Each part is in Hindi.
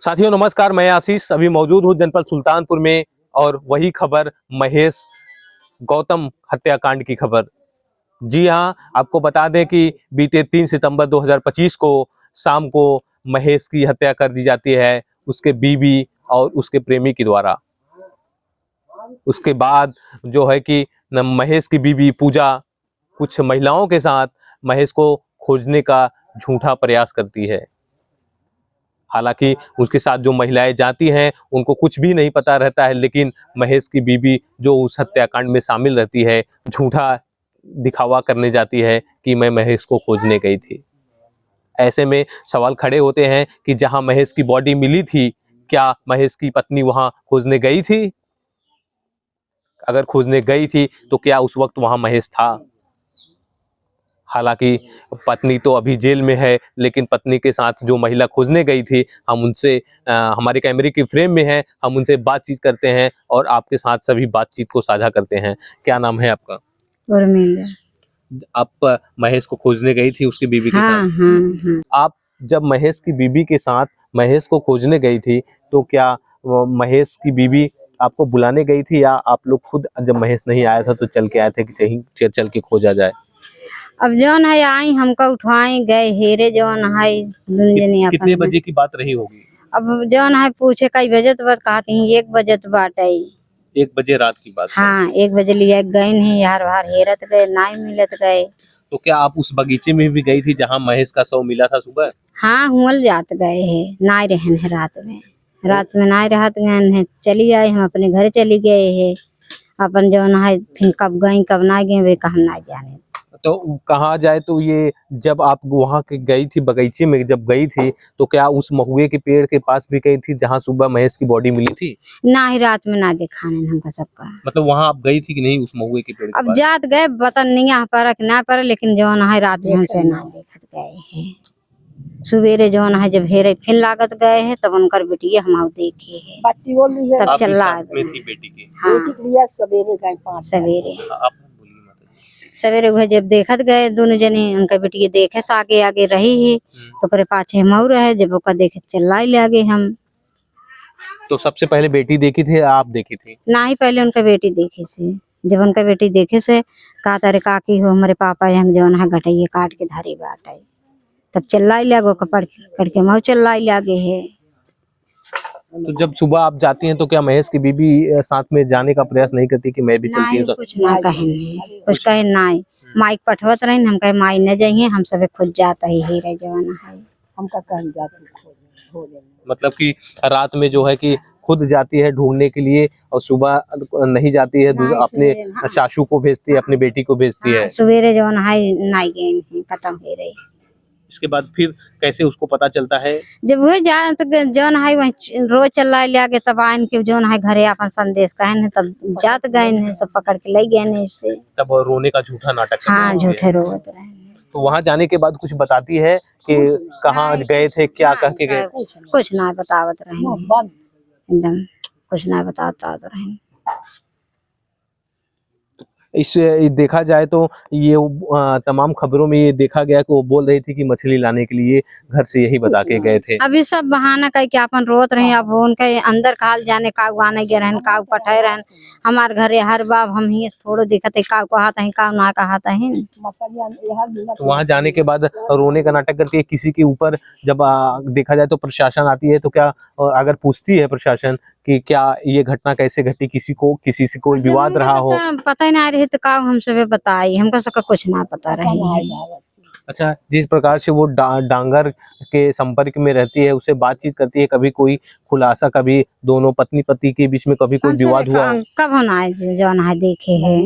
साथियों नमस्कार, मैं आशीष अभी मौजूद हूँ जनपद सुल्तानपुर में। और वही खबर महेश गौतम हत्याकांड की खबर। जी हाँ, आपको बता दें कि बीते 3 सितंबर 2025 को शाम को महेश की हत्या कर दी जाती है उसके बीवी और उसके प्रेमी के द्वारा। उसके बाद जो है कि महेश की बीवी पूजा कुछ महिलाओं के साथ महेश को खोजने का झूठा प्रयास करती है। हालांकि उसके साथ जो महिलाएं जाती हैं उनको कुछ भी नहीं पता रहता है, लेकिन महेश की बीवी जो उस हत्याकांड में शामिल रहती है झूठा दिखावा करने जाती है कि मैं महेश को खोजने गई थी। ऐसे में सवाल खड़े होते हैं कि जहां महेश की बॉडी मिली थी, क्या महेश की पत्नी वहां खोजने गई थी? अगर खोजने गई थी तो क्या उस वक्त वहां महेश था? हालांकि पत्नी तो अभी जेल में है, लेकिन पत्नी के साथ जो महिला खोजने गई थी, हम उनसे हमारे कैमरे की फ्रेम में है, हम उनसे बातचीत करते हैं और आपके साथ सभी बातचीत को साझा करते हैं। क्या नाम है आपका? उर्मिला। आप महेश को खोजने गई थी उसकी बीवी के हाँ, साथ? हाँ। आप जब महेश की बीवी के साथ महेश को खोजने गई थी तो क्या वो महेश की बीवी आपको बुलाने गई थी, या आप लोग खुद जब महेश नहीं आया था तो चल के आए थे कि कहीं चल के खोजा जाए? अब जौन है आई हमको उठवाए गए हेरे जौन है कितने बजे की बात रही होगी? अब जौन है पूछे कई बजे तो बात कहती 1 बजे तो बाटे। 1 बजे रात की बात है। हाँ, 1 बजे लिया गए नहीं यार बाहर हेरत गए नहीं मिलत गए। तो क्या आप उस बगीचे में भी गई थी जहां महेश का शव मिला था सुबह? हाँ, हुल जात गए है नहीं रहन है रात में नहीं रहत गए है, चली आए हम अपने घर चली गए है। अपन जौन है फिर कब गई कब ना गए वे हम ना जाने। तो कहा जाए तो ये जब आप वहां के गई थी बगीचे में जब गई थी तो क्या उस महुए के पेड़ के पास भी गई थी जहां सुबह महेश की बॉडी मिली थी? ना ही रात में ना देखा हमका सबका। मतलब वहां आप गई थी कि नहीं उस महुए के पेड़ के अब पास? जात गए बतन नहीं पर ना पर, लेकिन जौन है रात में हमसे ना देखत गए हैं। सवेरे जौन है जब हेरे फिर लागत गए हैं तब उनकर बेटी हम देखे है तब चला बेटी की। हाँ सवेरे सवेरे वह जब देखत गए दोनों जने उनका बेटी देखे से आगे आगे रही है तो करे पाछे हम रहे जब ओका देखे चलाई ले आगे हम। तो सबसे पहले बेटी देखी थी या आप देखी थी? ना ही पहले उनका बेटी देखे से, जब उनका बेटी देखे से कहा तारे काकी हो हमारे पापा यहाँ जौन है घटैया काट के धारी बाट है तब चल्लाई लागो कपड़ करके मऊ चल्लाई लागे है। तो जब सुबह आप जाती हैं तो क्या महेश की बीबी साथ में जाने का प्रयास नहीं करती कि मैं भी चलती हूँ? कुछ ना कहे कुछ कहे नहीं माइक पठवत रही हम कहे माई न जाइए हम सब खुद जाता ही हीरे जवाना है हमका कहीं जाती। मतलब कि रात में जो है कि खुद जाती है ढूंढने के लिए और सुबह नहीं जाती है, अपने सासू को भेजती है, अपनी बेटी को भेजती है। सवेरे जौन है नहीं गए खत्म हो रही। इसके बाद फिर कैसे उसको पता चलता है? जब वो जाए तो जौन है वही रोज चला ले आगे तब आन के जौन है घरे अपन संदेश कहे तब जात गए सब पकड़ के ले गए उससे तब रोने का झूठा नाटक। हाँ झूठे रोत रहे। तो वहाँ जाने के बाद कुछ बताती है कि कहाँ गए थे, क्या कह के गए? कुछ ना बतावत रहे एकदम कुछ ना बताता रहे। इस देखा जाए तो ये तमाम खबरों में ये देखा गया कि वो बोल रही थी कि मछली लाने के लिए घर से यही बता के गए थे। अभी सब बहाना कह के अपन रोत रहे। अब उनके अंदर खाल जाने काग आने गए रहन काग पठाए रहन हमार घरे हर बाब हम ही थोड़ो दिखते काग कहता है काग ना कहता है। तो वहाँ जाने के बाद रोने का नाटक करती है किसी के ऊपर। जब देखा जाए तो प्रशासन आती है तो क्या अगर पूछती है प्रशासन कि क्या ये घटना कैसे घटी, किसी से कोई विवाद रहा हो? पता ही नहीं रही तो काग हम सब बताई हमको सबका कुछ ना पता रही। अच्छा, जिस प्रकार से वो डांगर के संपर्क में रहती है, उससे बातचीत करती है, कभी कोई खुलासा, कभी दोनों पत्नी पति के बीच में कभी कोई विवाद हुआ? कब ना जौन है देखे है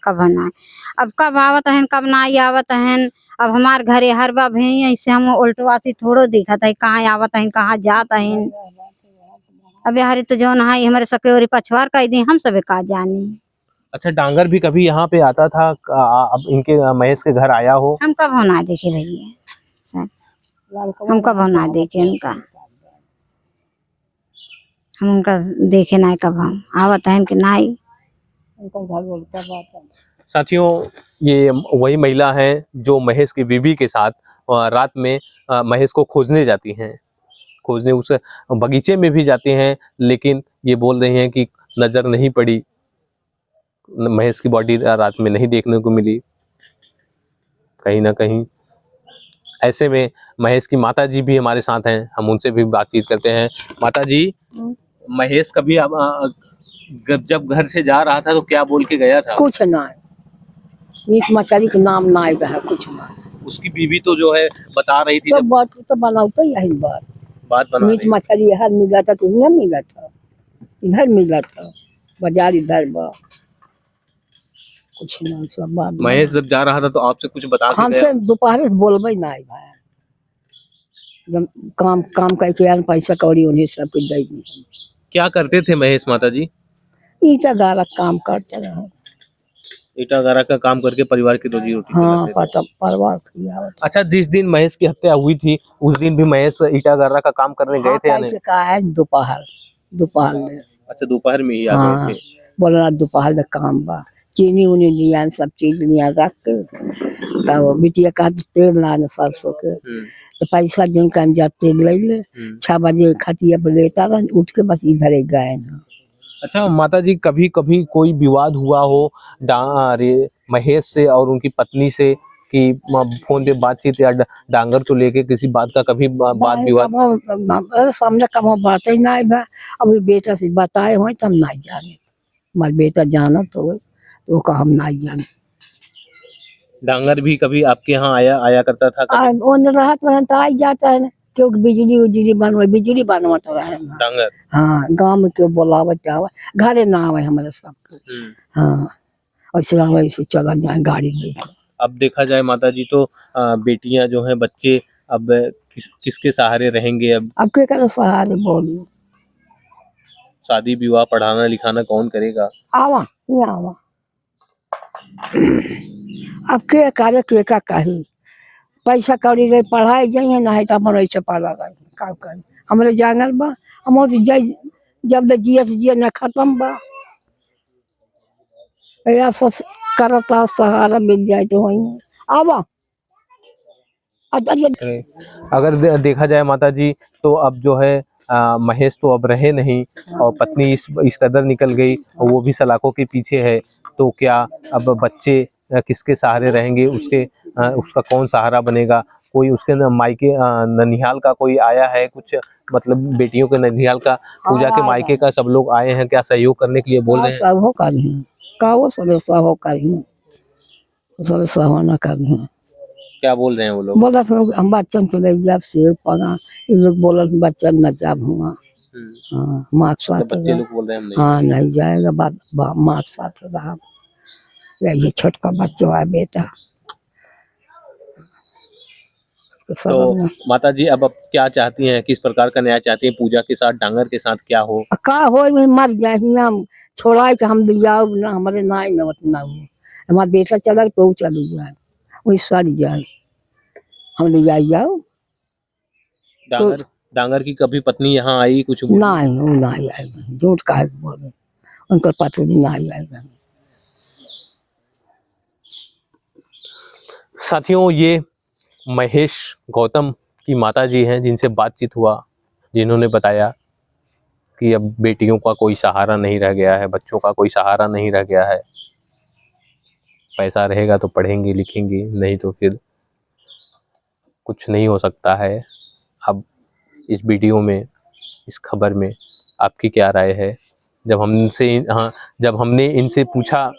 कब ना। अब कब आवत है कब ना आवत है। अब हमार घरे हर बाब है ऐसे हम उल्टवासी थोड़ो दिखत है कहाँ आवत है कहाँ जात है। अब यार तो जौन है हमारे सकेवरी पछवार कह दी हम सब का जानी। अच्छा, डांगर भी कभी यहाँ पे आता था? अब इनके महेश के घर आया हो? हम कब ना देखे रहिए हम कब ना देखे उनका हम उनका देखे ना कब हम आवत है कि नहीं। साथियों, ये वही महिला है जो महेश की बीवी के साथ रात में महेश को खोजने जाती हैं। खोजने उस बगीचे में भी जाते हैं, लेकिन ये बोल रहे हैं कि नज़र नहीं पड़ी, महेश की बॉडी रात में नहीं देखने को मिली कहीं ना कहीं। ऐसे में महेश की माता जी भी हमारे साथ हैं, हम उनसे भी बातचीत करते हैं। माता जी, महेश कभी जब घर से जा रहा था तो क्या बोल के गया था? कुछ ना, मीट मछली के नाम ना आएगा है, कुछ ना। उसकी बीवी तो जो है बता रही थी, तो जब बात तो बनाओ तो यही बात बना मीट रही थी। मछली यहाँ मिला था कि नहीं मिला था, इधर मिला था, बाजार इधर बा, कुछ ना सब बात। महेश जब जा रहा था तो आपसे कुछ बता के हमसे गया? दोपहर से बोलबे ना आई भाई, जब काम काम करके आन पैसा कौड़ी उन्हें सब कुछ दे दी। क्या करते थे महेश माता जी? ईटा गारा काम करते रहे। ईटा गारा का काम करके परिवार की रोजी रोटी हाँ, चलाते थे। पता परवार किया। अच्छा, जिस दिन महेश की हत्या हुई थी उस दिन भी महेश ईटा गारा का काम करने गए थे या नहीं? कहा है दोपहर दोपहर में। अच्छा, दोपहर में ही आ हाँ, गए थे। बोल रहा दोपहर में काम बा, चीनी उनी लिया, सब चीज लिया रख के, तब बिटिया का तेल लाने सरसों के, तो पैसा दिन का जाते ले ले, 6 बजे खटिया पे लेता रहा, उठ के बस इधर ही गए ना। अच्छा माता जी, कभी कभी कोई विवाद हुआ हो महेश से और उनकी पत्नी से कि फोन पे बातचीत या डांगर को लेके किसी बात का कभी बात विवाद? सामने कम बात ही ना बा, अभी बेटा से बताए हो तब नहीं जाने, हमारे बेटा जाना तो वो का हम नहीं जाने। डांगर भी कभी आपके यहाँ आया करता था कभी? ओन रात में तो आई जाता है ना, क्योंकि बिजली बनवाता रहे ना। डांगर? हाँ, गाँव में क्यों बोलावत आवे, घरे ना आवे हमारे सबके। हाँ, ऐसे आवे ऐसे चला जाए गाड़ी लेकर। अब देखा जाए माता जी तो बेटियां जो हैं, बच्चे अब किसके सहारे रहेंगे? अब क्या करो सहारे बोलो, शादी विवाह पढ़ाना लिखाना कौन करेगा? आवा ये आवा, अब के कार्य के का कही, पैसा कौड़ी रे पढ़ाई जाइए ना है तो हम ऐसे पढ़ा गए का करी, हमारे जंगल बा, हम जब ले जिया ना खत्म बा, या सब करता सहारा मिल जाए तो वही आवा। अगर देखा जाए माता जी तो अब जो है महेश तो अब रहे नहीं और पत्नी इस कदर निकल गई और वो भी सलाखों के पीछे है, तो क्या अब बच्चे किसके सहारे रहेंगे? उसका कौन सहारा बनेगा? कोई उसके मायके ननिहाल का कोई आया है कुछ, मतलब बेटियों के ननिहाल का, पूजा के मायके का सब लोग आए हैं क्या सहयोग करने के लिए? बोल रहे हैं सब हो करी का वो सब हो करी, सब सहाना करी। क्या बोल रहे हैं वो लोग? बोला हम बच्चन को ले जाब सेब पगा, इन लोग बोला बच्चन न जाब हुआ। हाँ, माँ के साथ बच्चे लोग बोल रहे हैं हम नहीं। हाँ नहीं जाएगा, बात माँ के साथ रहा, ये छोटका बच्चा है बेटा। तो माता जी अब क्या चाहती हैं, किस प्रकार का न्याय चाहती हैं? पूजा के साथ डांगर के साथ क्या हो? का हो मर जाए हम छोड़ा के हम जाओ ना, हमारे ना ना हो, हमारा बेटा चला तो चली जाए, वही सर जाए, हम ले जाओ। डांगर की कभी पत्नी यहाँ आई कुछ बोली? नहीं, वो नहीं आएगा, झूठ काहे बोले, उनका पति भी नहीं आएगा। साथियों, ये महेश गौतम की माता जी हैं जिनसे बातचीत हुआ, जिन्होंने बताया कि अब बेटियों का कोई सहारा नहीं रह गया है, बच्चों का कोई सहारा नहीं रह गया है, पैसा रहेगा तो पढ़ेंगे लिखेंगे, नहीं तो फिर कुछ नहीं हो सकता है। अब इस वीडियो में, इस खबर में आपकी क्या राय है? जब हमने इनसे पूछा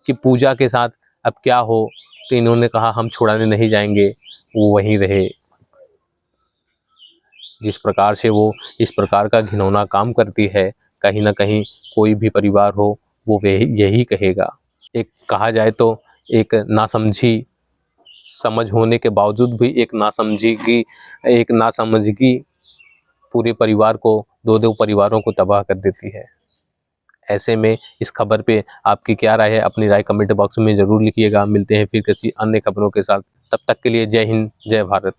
कि पूजा के साथ अब क्या हो, तो इन्होंने कहा हम छुड़ाने नहीं जाएंगे, वो वहीं रहे। जिस प्रकार से वो इस प्रकार का घिनौना काम करती है, कहीं ना कहीं कोई भी परिवार हो वो यही कहेगा। एक कहा जाए तो एक नासमझी समझ होने के बावजूद भी एक नासमझगी पूरे परिवार को, दो परिवारों को तबाह कर देती है। ऐसे में इस खबर पे आपकी क्या राय है? अपनी राय कमेंट बॉक्स में ज़रूर लिखिएगा। मिलते हैं फिर किसी अन्य खबरों के साथ, तब तक के लिए जय हिंद, जय भारत।